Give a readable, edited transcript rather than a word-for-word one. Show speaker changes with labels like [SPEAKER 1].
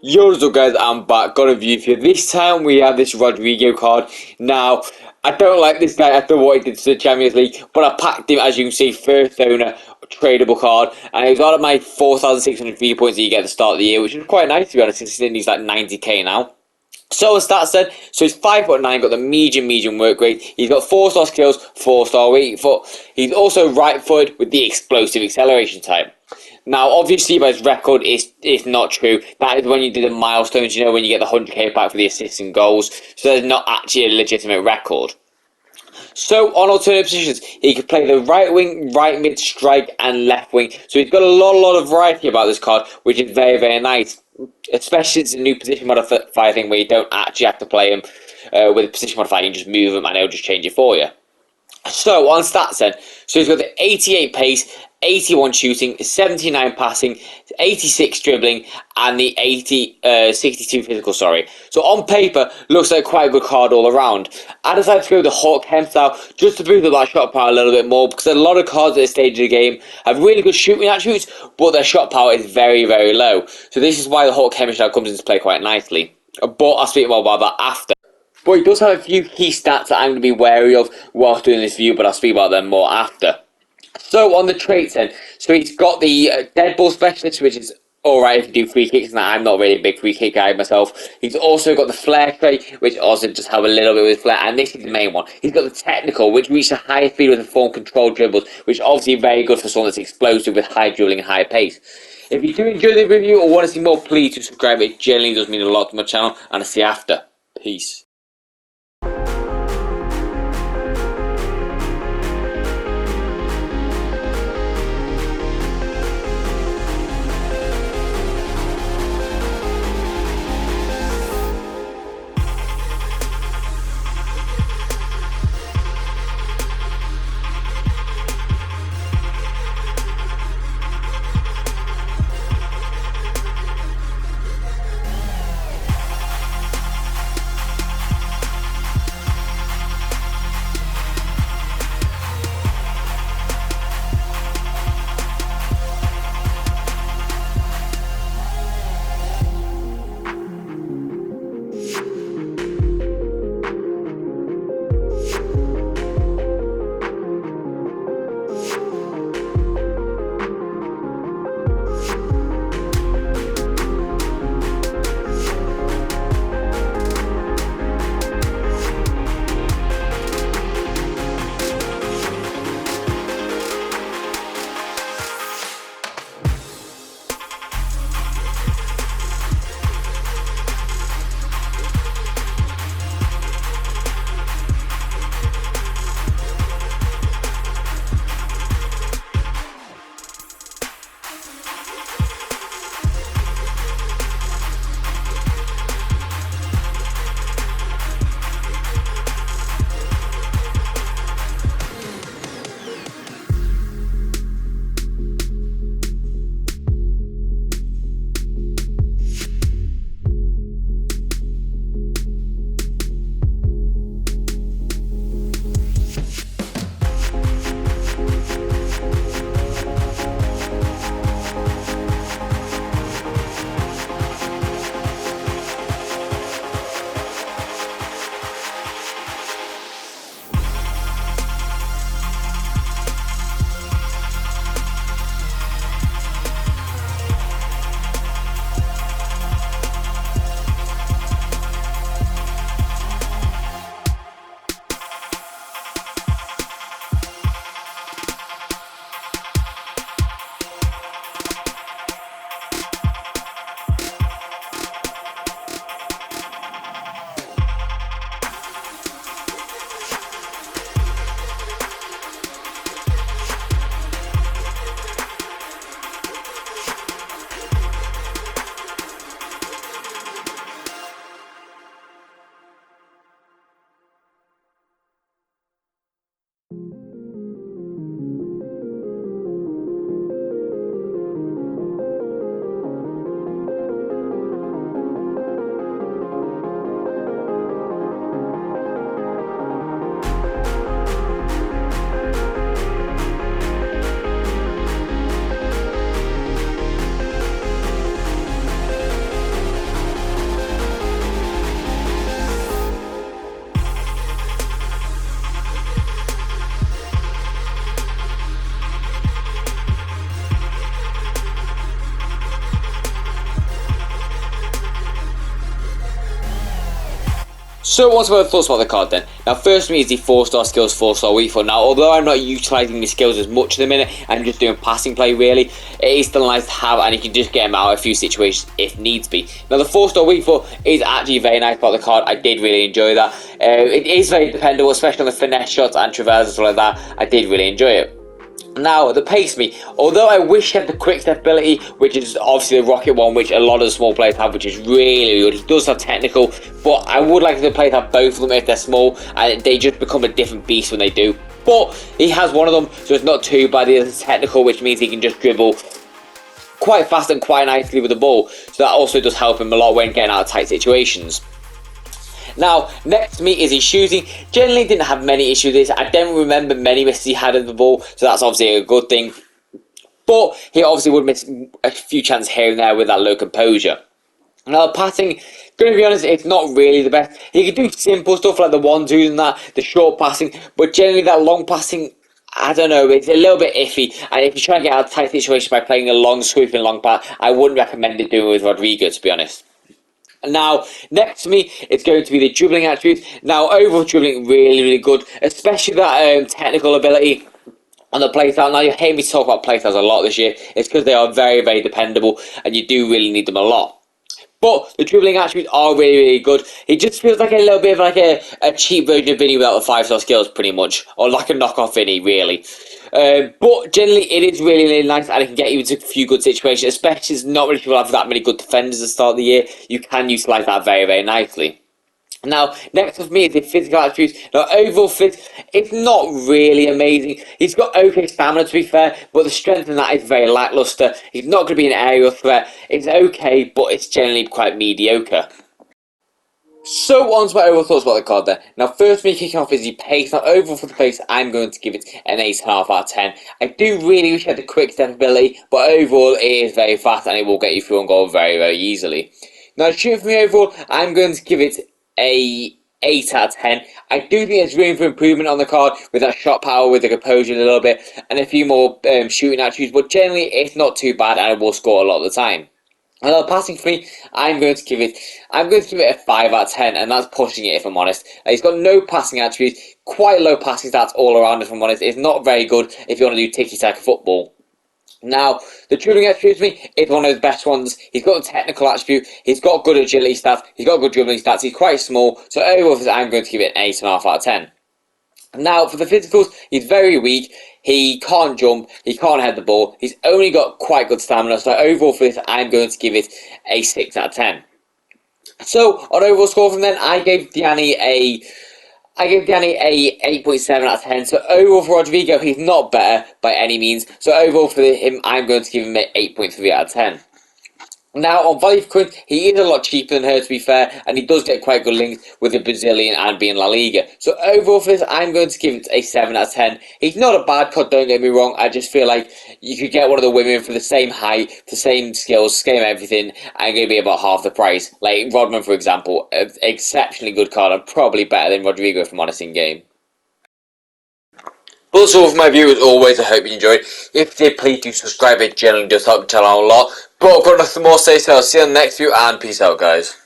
[SPEAKER 1] Yo, what's up guys, I'm back, got a review for you. This time we have this Rodrygo card. Now, I don't like this guy after what he did to the Champions League, but I packed him, as you can see, first owner, tradable card, and he was out of my 4,600 free points that you get at the start of the year, which is quite nice to be honest, considering he's like 90k now. So as that said, so he's 5'9", got the medium work rate. He's got 4-star skills, 4-star weak foot. He's also right-footed with the explosive acceleration type. Now, obviously, by his record, it's not true. That is when you do the milestones, you know, when you get the 100k back for the assists and goals. So there's not actually a legitimate record. So, on alternate positions, he could play the right wing, right mid, strike, and left wing. So he's got a lot of variety about this card, which is very nice. Especially since it's a new position modifier thing where you don't actually have to play him with a position modifier, you can just move him and it'll just change it for you. So, on stats then, so he's got the 88 pace, 81 shooting, 79 passing, 86 dribbling, and the 62 physical, sorry. So on paper, looks like quite a good card all around. I decided to go with the Hawk Hem style just to boost up that shot power a little bit more, because a lot of cards at this stage of the game have really good shooting attributes, but their shot power is very low. So this is why the Hawk Hem style comes into play quite nicely. But I'll speak more about that after. But he does have a few key stats that I'm going to be wary of whilst doing this review, but I'll speak about them more after. So, on the traits then, so he's got the dead ball specialist, which is alright if you do free kicks, and I'm not really a big free kick guy myself. He's also got the flair trait, which also just have a little bit with flair, and this is the main one. He's got the technical, which reaches a higher speed with the form controlled dribbles, which is obviously very good for someone that's explosive with high dribbling and high pace. If you do enjoy the review or want to see more, please do subscribe. It generally does mean a lot to my channel, and I'll see you after. Peace. So what's my thoughts about the card then? Now first for me is the 4-star skills, 4-star weak foot. Now although I'm not utilising my skills as much at the minute, I'm just doing passing play really, it is still nice to have and you can just get him out of a few situations if needs be. Now the 4-star weak foot is actually very nice about the card. I did really enjoy that. It is very dependable, especially on the finesse shots and traverses like that. I did really enjoy it. Now, the pace me, although I wish he had the quick step ability, which is obviously the rocket one, which a lot of the small players have, which is really good. He does have technical, but I would like the players to have both of them if they're small, and they just become a different beast when they do. But he has one of them, so it's not too bad. He has technical, which means he can just dribble quite fast and quite nicely with the ball, so that also does help him a lot when getting out of tight situations. Now, next to me is his shooting. Generally didn't have many issues with this. I don't remember many misses he had of the ball, so that's obviously a good thing. But he obviously would miss a few chances here and there with that low composure. Now, passing, going to be honest, it's not really the best. He can do simple stuff like the 1-2s and that, the short passing, but generally that long passing, I don't know, it's a little bit iffy. And if you try to get out of tight situations by playing a long sweeping long pass, I wouldn't recommend it doing with Rodrygo, to be honest. Now, next to me, it's going to be the dribbling attributes. Now, overall dribbling, really good, especially that technical ability on the playstyles. Now, you hear me talk about playstyles a lot this year. It's because they are very dependable, and you do really need them a lot. But the dribbling attributes are really good. He just feels like a little bit of like a cheap version of Vinny without the 5-star skills, pretty much. Or like a knockoff Vinny, really. But generally, it is really nice and it can get you into a few good situations, especially as not many people have that many good defenders at the start of the year. You can utilise that very nicely. Now, next up for me is the physical attributes. Now, overall fit, it's not really amazing. He's got okay stamina, to be fair, but the strength in that is very lacklustre. He's not going to be an aerial threat. It's okay, but it's generally quite mediocre. So, on to my overall thoughts about the card there. Now, first me kicking off is the pace. Now, overall for the pace, I'm going to give it an 8.5 out of 10. I do really wish I had the quick step ability, but overall, it is very fast and it will get you through and goal very easily. Now, shooting for me overall, I'm going to give it a 8 out of 10. I do think there's room for improvement on the card with that shot power, with the composure a little bit, and a few more shooting attributes, but generally it's not too bad and it will score a lot of the time. And passing for me, I'm going to give it a 5 out of 10, and that's pushing it if I'm honest. He's got no passing attributes, quite low passing stats all around if I'm honest. It's not very good if you want to do tiki-taka football. Now, the dribbling attribute to me is one of his best ones. He's got a technical attribute, he's got good agility stats, he's got good dribbling stats, he's quite small, so overall I'm going to give it an 8.5 out of 10. Now, for the physicals, he's very weak, he can't jump, he can't head the ball, he's only got quite good stamina, so overall for this I'm going to give it a 6 out of 10. So, on overall score from then, I gave Danny a 8.7 out of 10. So overall for Rodrygo, he's not better by any means. So overall for him, I'm going to give him an 8.3 out of 10. Now, on value for coins, he is a lot cheaper than her, to be fair, and he does get quite good links with the Brazilian and being La Liga. So overall for this, I'm going to give him a 7 out of 10. He's not a bad card, don't get me wrong. I just feel like you could get one of the women for the same height, the same skills, same everything, and going to be about half the price. Like Rodman, for example, an exceptionally good card, and probably better than Rodrygo, if I'm honest, in game. Well, that's all for my view as always. I hope you enjoyed. If you did, please do subscribe. It generally does help the channel a lot. But I've got nothing more to say, so I'll see you on the next view, and peace out, guys.